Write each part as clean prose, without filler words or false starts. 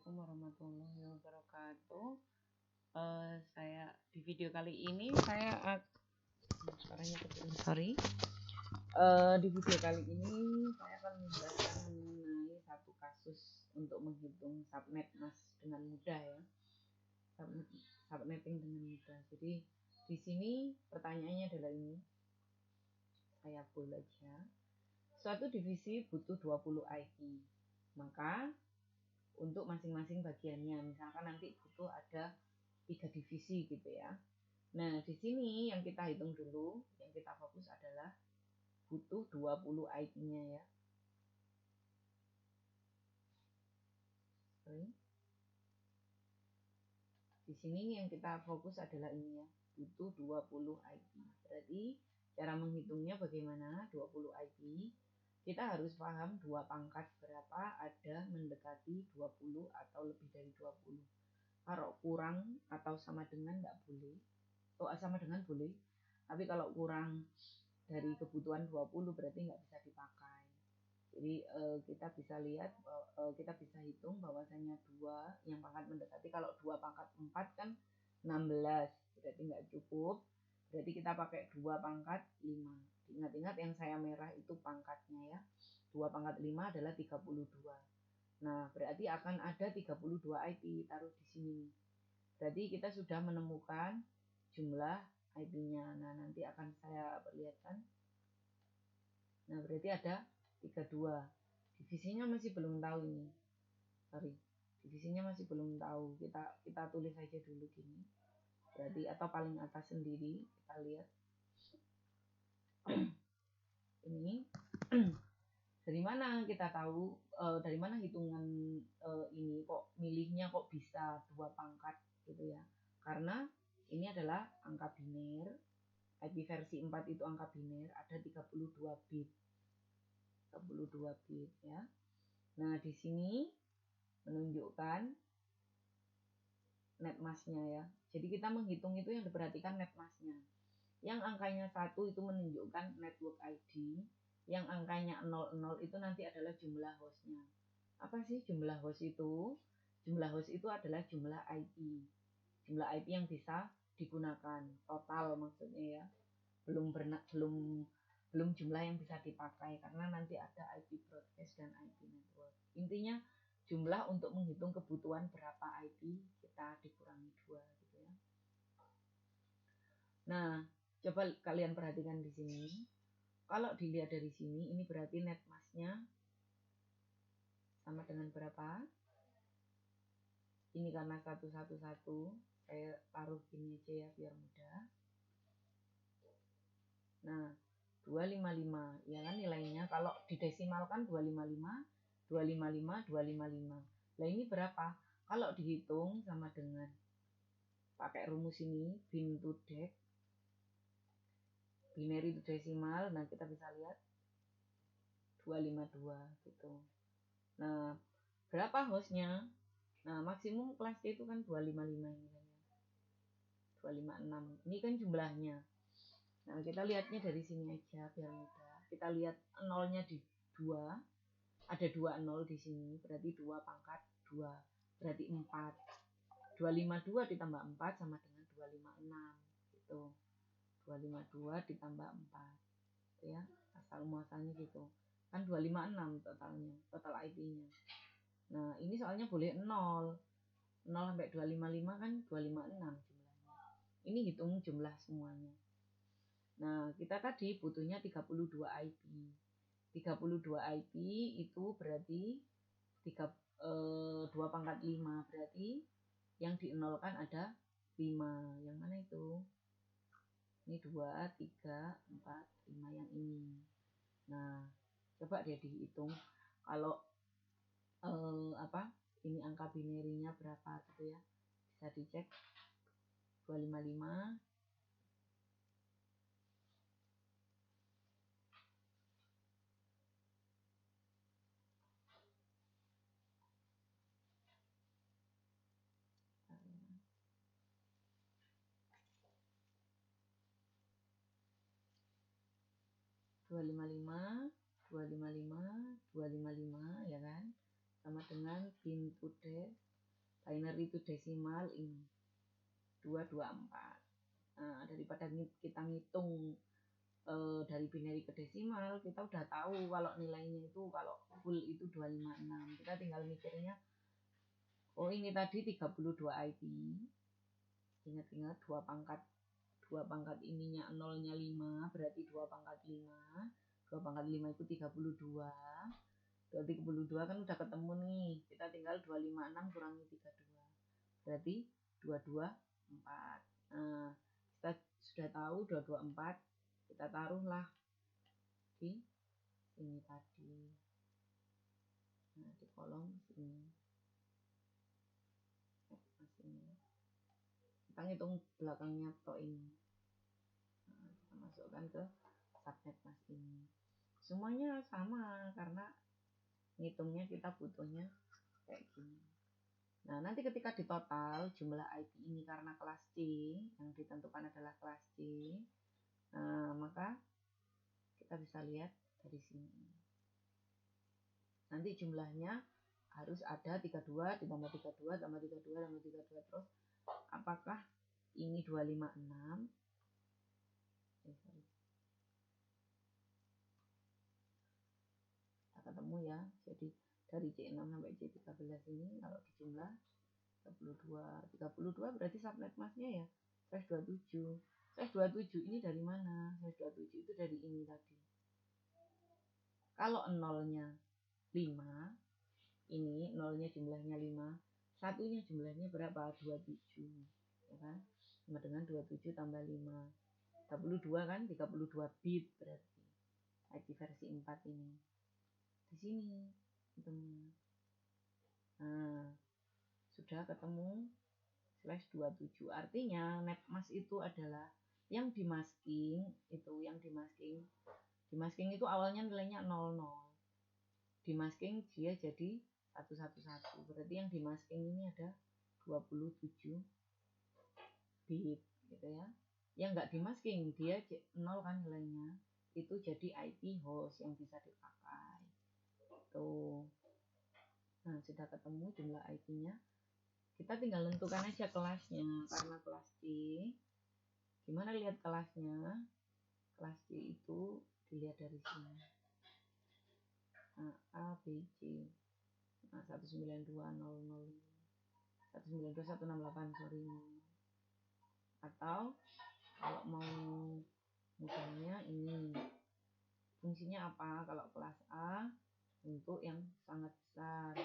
Assalamualaikum warahmatullahi wabarakatuh. Saya di video kali ini di video kali ini saya akan menjelaskan mengenai satu kasus untuk menghitung subnet mas dengan mudah ya. Subnetting dengan mudah. Jadi di sini pertanyaannya adalah ini. Saya full aja. Suatu divisi butuh 20 IP. Maka untuk masing-masing bagiannya, misalkan nanti butuh ada 3 divisi gitu ya. Nah, di sini yang kita hitung dulu, yang kita fokus adalah butuh 20 IP-nya ya. Di sini yang kita fokus adalah ini ya, butuh 20 IP. Berarti cara menghitungnya bagaimana? 20 IP. Kita harus paham dua pangkat berapa ada mendekati 20 atau lebih dari 20. Kalau kurang atau sama dengan nggak boleh. Sama dengan boleh. Tapi kalau kurang dari kebutuhan 20 berarti nggak bisa dipakai. Jadi kita bisa lihat, kita bisa hitung bahwasanya 2 yang pangkat mendekati. Kalau 2 pangkat 4 kan 16. Berarti nggak cukup. Berarti kita pakai 2 pangkat 5. Ingat-ingat yang saya merah itu pangkatnya ya. 2 pangkat 5 adalah 32. Nah, berarti akan ada 32 IP taruh di sini. Berarti kita sudah menemukan jumlah IP-nya. Nah, nanti akan saya perlihatkan. Nah, berarti ada 32. Divisinya masih belum tahu ini. Divisinya masih belum tahu. Kita tulis saja dulu gini. Berarti atau paling atas sendiri kita lihat. Ini dari mana kita tahu, dari mana hitungan ini kok milihnya kok bisa 2 pangkat gitu ya. Karena ini adalah angka biner. IP versi 4 itu angka biner, ada 32 bit. 32 bit ya. Nah, di sini menunjukkan net mask-nya ya. Jadi kita menghitung itu yang diperhatikan net mask-nya. Yang angkanya 1 itu menunjukkan network ID. Yang angkanya 00 itu nanti adalah jumlah hostnya. Apa sih jumlah host itu? Jumlah host itu adalah jumlah IP. Jumlah IP yang bisa digunakan. Total maksudnya ya. Belum jumlah yang bisa dipakai. Karena nanti ada IP broadcast dan IP network. Intinya jumlah untuk menghitung kebutuhan berapa IP kita dikurangi 2 gitu ya. Nah, coba kalian perhatikan di sini. Kalau dilihat dari sini, ini berarti net mask-nya sama dengan berapa? Ini karena 111, saya taruh gini aja ya biar mudah. Nah, 255, ya kan nilainya kalau didesimalkan 255, 255, 255. Nah, ini berapa? Kalau dihitung sama dengan pakai rumus ini, bin to deck, binary to desimal, nah kita bisa lihat 252 gitu. Nah, berapa hostnya? Nah, maksimum kelas C itu kan 255 ini kan ya. 256. Ini kan jumlahnya. Nah, kita lihatnya dari sini aja biar mudah. Kita lihat nolnya di 2. Ada 2 nol di sini, berarti 2 pangkat 2. Berarti 4. 252 ditambah 4 sama dengan 256 gitu. 252 ditambah 4. Ya, asal muasalnya gitu. Kan 256 totalnya, total IP-nya. Nah, ini soalnya boleh 0 sampai 255 kan 256 jumlahnya. Ini hitung jumlah semuanya. Nah, kita tadi butuhnya 32 IP. 32 IP itu berarti 2 pangkat 5. Berarti yang dinolkan ada 5. Yang mana itu? Ini 2, 3, 4, 5 yang ini. Nah, coba dia dihitung. Kalau ini angka binerinya berapa gitu ya, bisa dicek. 255 255 ya kan, sama dengan bin to deck binary to desimal ini 224. Nah, daripada kita ngitung dari binary ke desimal, kita udah tahu kalau nilainya itu kalau full itu 256. Kita tinggal mikirnya, oh ini tadi 32 IP. Ingat-ingat 2 pangkat ininya nolnya 5, berarti 2 pangkat 5. 2 pangkat 5 itu 32. 32 kan udah ketemu nih. Kita tinggal 256 kurangi 32. Berarti 224. Nah, kita sudah tahu 224. Kita taruhlah di sini tadi. Nah, di kolom sini. Kita ngitung belakangnya tok ini. Nah, kita masukkan ke subnet mas ini. Semuanya sama karena ngitungnya kita butuhnya kayak gini. Nah, nanti ketika ditotal jumlah IP ini karena kelas C, yang ditentukan adalah kelas C, nah, maka kita bisa lihat dari sini. Nanti jumlahnya harus ada 32 ditambah 32 tambah 32 tambah 32 terus. Apakah ini 256? Kita ketemu ya. Jadi dari C6 sampai C13 ini kalau dijumlah 32 berarti subnet masnya ya /27. /27 ini dari mana? /27 itu dari ini tadi. Kalau nolnya 5, ini nolnya jumlahnya 5, satunya jumlahnya berapa? 27, ya kan? Sama dengan 27 tambah 5, 32 kan? 32 bit berarti IP versi 4 ini. Di sini hitungnya. Nah, sudah ketemu /27. Artinya netmask itu adalah yang dimasking itu, dimasking itu awalnya nilainya 00. Dimasking dia jadi 111. Berarti yang dimasking ini ada 27 bit gitu ya. Yang enggak dimasking dia 0 kan nilainya. Itu jadi IP host yang bisa dipakai. Tuh. Nah, sudah ketemu jumlah IP-nya. Kita tinggal tentukan aja kelasnya. Karena kelas C, gimana lihat kelasnya? Kelas C itu dilihat dari sini. Nah, A, B, C. Nah, 192.0.0. 192.168, sorry. Atau kalau mau mudahnya ini. Fungsinya apa? Kalau kelas A untuk yang sangat besar.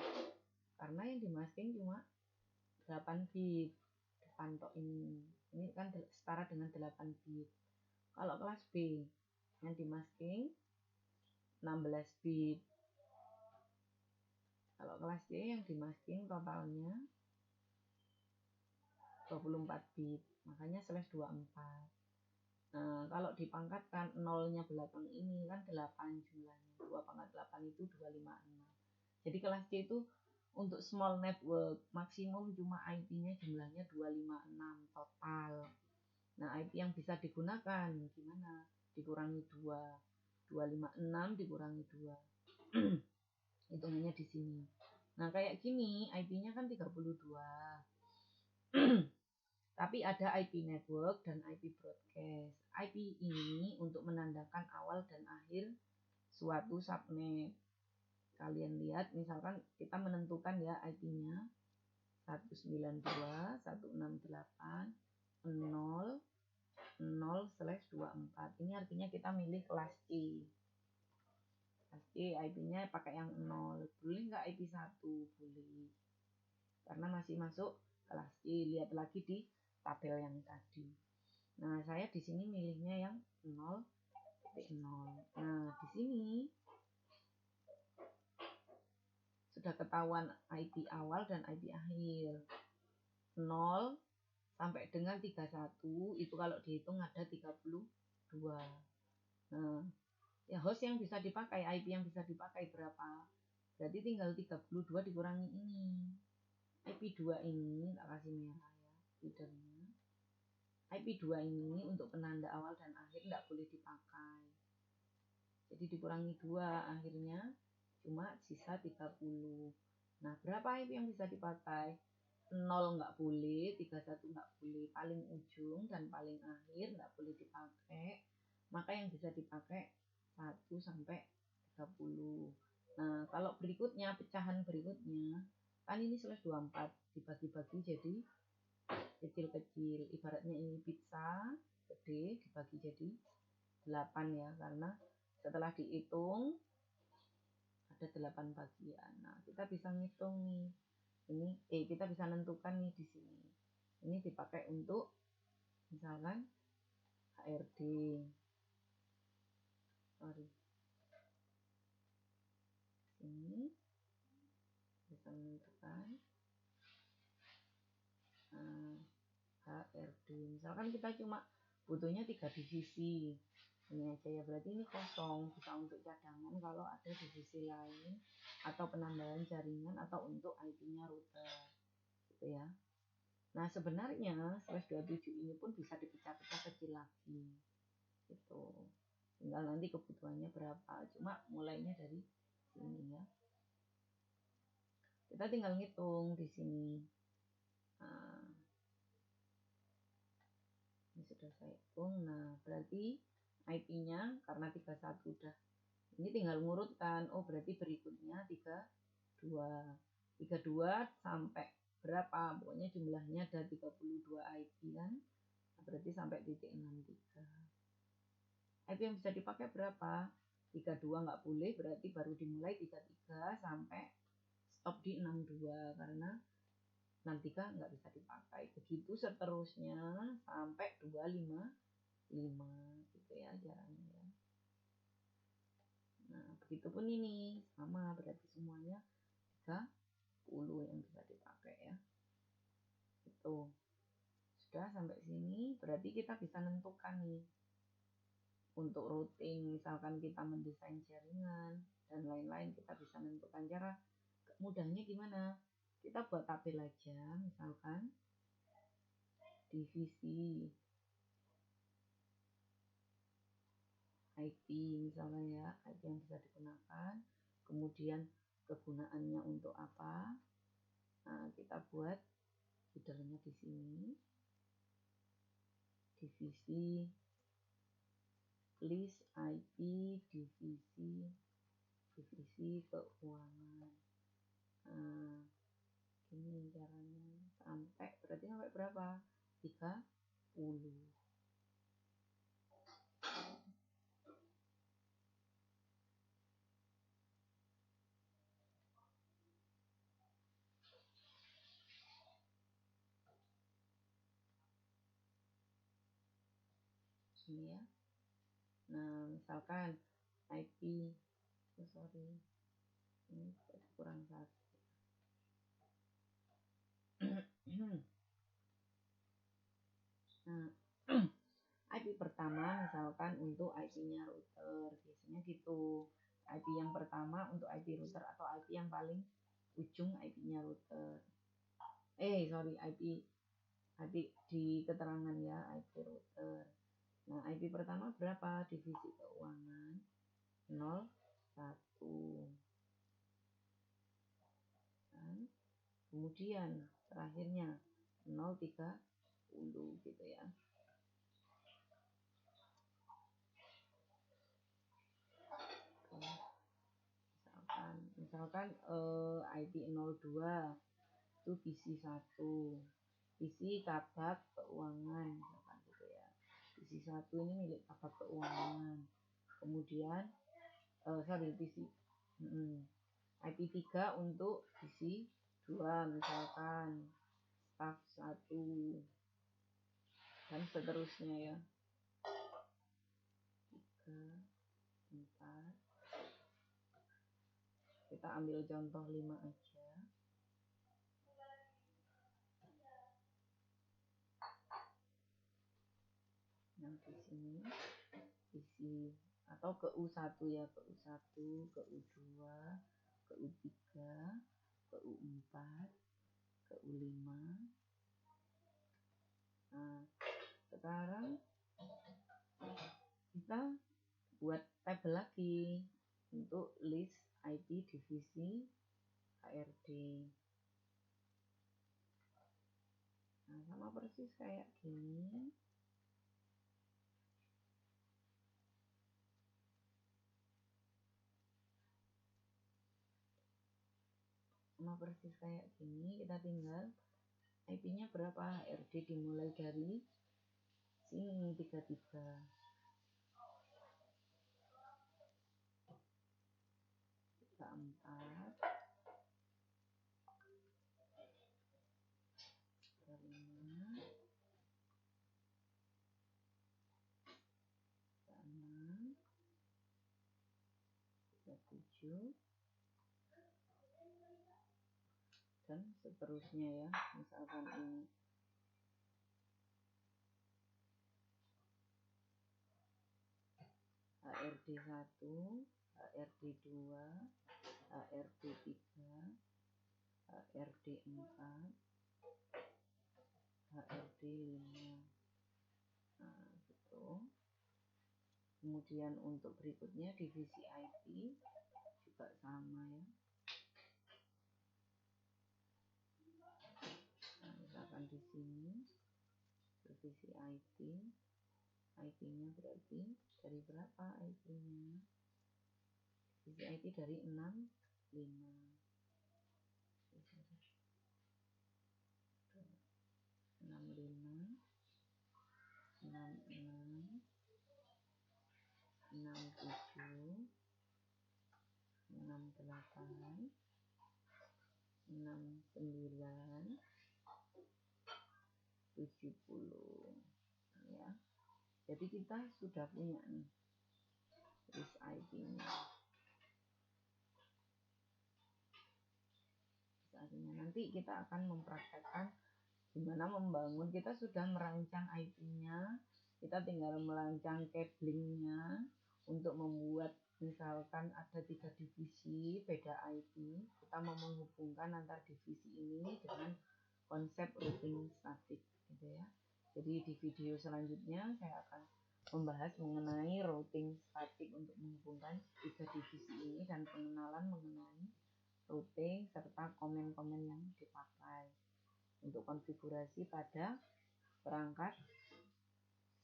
Karena yang dimasking cuma 8 bit. Depan tok ini. Ini kan setara dengan 8 bit. Kalau kelas B yang dimasking 16 bit. Kalau kelas C yang dimasking totalnya 24 bit. Makanya /24. Nah, kalau dipangkatkan nolnya belakang ini kan 8 jumlahnya. 2 pangkat 8 itu 256. Jadi kelas C itu untuk small network maksimum cuma IP-nya jumlahnya 256 total. Nah, IP yang bisa digunakan gimana? Dikurangi 2. 256 dikurangi 2. Hitungannya di sini. Nah, kayak gini IP-nya kan 32. Tapi ada IP network dan IP broadcast. IP ini untuk menandakan awal dan akhir suatu subnet. Kalian lihat misalkan kita menentukan ya IP-nya 192.168.0.0/24. Ini artinya kita milih kelas C. Kelas C IP-nya pakai yang 0. Boleh nggak IP 1? Boleh. Karena masih masuk kelas C. Lihat lagi di tabel yang tadi. Nah, saya di sini milihnya yang 0.0. Nah, di sini sudah ketahuan IP awal dan IP akhir. 0 sampai dengan 31 itu kalau dihitung ada 32. Nah, ya host yang bisa dipakai, IP yang bisa dipakai berapa? Berarti tinggal 32 dikurangi ini. IP 2 ini tak kasih merah ya, feedernya. IP 2 ini untuk penanda awal dan akhir tidak boleh dipakai. Jadi dikurangi 2 akhirnya cuma sisa 30. Nah, berapa IP yang bisa dipakai? 0 nggak boleh, 31 nggak boleh, paling ujung dan paling akhir nggak boleh dipakai. Maka yang bisa dipakai 1 sampai 30. Nah, kalau berikutnya, pecahan berikutnya, kan ini /24 dibagi-bagi jadi kecil-kecil. Ibaratnya ini pizza gede dibagi jadi 8 ya, karena setelah dihitung ada 8 bagian. Nah, kita bisa ngitung nih. Kita bisa nentukan nih di sini. Ini dipakai untuk misalkan HRD. Sorry. Sini bisa menentukan HRD. Misalkan kita cuma butuhnya 3 divisi. Ini aja ya, berarti ini kosong, bisa untuk cadangan kalau ada divisi lain atau penambahan jaringan atau untuk IP-nya router gitu ya. Nah, sebenarnya /27 ini pun bisa dipecah-pecah kecil lagi gitu. Tinggal nanti kebutuhannya berapa, cuma mulainya dari sini ya. Kita tinggal ngitung di sini. Nah, ini sudah saya hitung. Nah, berarti IP-nya karena 31 udah. Ini tinggal ngurutkan. Oh, berarti berikutnya 32. 32 sampai berapa? Pokoknya jumlahnya ada 32 IP kan. Nah, berarti sampai titik 63. IP yang bisa dipakai berapa? 32 nggak boleh, berarti baru dimulai 33 sampai stop di 62 karena 63 nggak bisa dipakai. Begitu seterusnya sampai 255 gitu ya jalannya ya. Nah, begitupun ini sama, berarti semuanya 30 yang bisa dipakai ya. Itu sudah sampai sini, berarti kita bisa nentukan nih untuk routing, misalkan kita mendesain jaringan dan lain-lain, kita bisa menentukan. Cara mudahnya gimana? Kita buat tabel aja, misalkan divisi IP misalnya ya, IP yang bisa digunakan, kemudian kegunaannya untuk apa. Nah, kita buat headernya di sini, divisi list IP divisi keuangan. Nah, ini caranya sampai, berarti sampai berapa? 30. Ini ya. Nah, misalkan IP, sorry, ini kurang satu. Nah, IP pertama misalkan untuk IP-nya router, biasanya gitu. IP yang pertama untuk IP router atau IP yang paling ujung IP-nya router. IP di keterangan ya, IP router. Nah, IP pertama berapa? Divisi keuangan 01. Dan kemudian terakhirnya 030 gitu ya. Misalkan IP 02 itu visi 1, visi kabak keuangan misalkan gitu ya. Visi 1 ini milik kabak keuangan. Kemudian visi IP 3 untuk visi 2 misalkan staff 1 dan seterusnya ya. 3, 4. Kita ambil contoh 5 aja. Nah, di sini visi atau ke U1 ya, ke U1, ke U2, ke U3, ke U4, ke U5. Nah, sekarang kita buat tabel lagi untuk list IP divisi HRD. persis kayak gini. Sama persis kayak gini, kita tinggal IP-nya berapa, HRD dimulai dari sini 33 34 35 36 37 dan seterusnya ya. Misalkan ini HRD 1, HRD 2, HRD 3, HRD 4, HRD 5. Nah, gitu. Kemudian untuk berikutnya divisi IP juga sama ya. Nah, misalkan di sini divisi IP-nya berarti dari berapa IP-nya? Divisi IP dari 6, 5. 65, 66, 67, 68, 69, 70 ya. Jadi kita sudah punya nih list IP-nya. Nanti kita akan mempraktekkan gimana membangun. Kita sudah merancang IP-nya, kita tinggal merancang cablingnya untuk membuat, misalkan ada 3 divisi beda IP, kita mau menghubungkan antar divisi ini dengan konsep routing statik gitu ya. Jadi di video selanjutnya saya akan membahas mengenai routing statik untuk menghubungkan 3 divisi ini dan pengenalan mengenai routing serta komen-komen yang dipakai untuk konfigurasi pada perangkat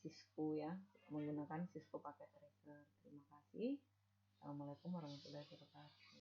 Cisco ya, menggunakan Cisco Packet Tracer. Terima kasih. Assalamualaikum warahmatullahi wabarakatuh.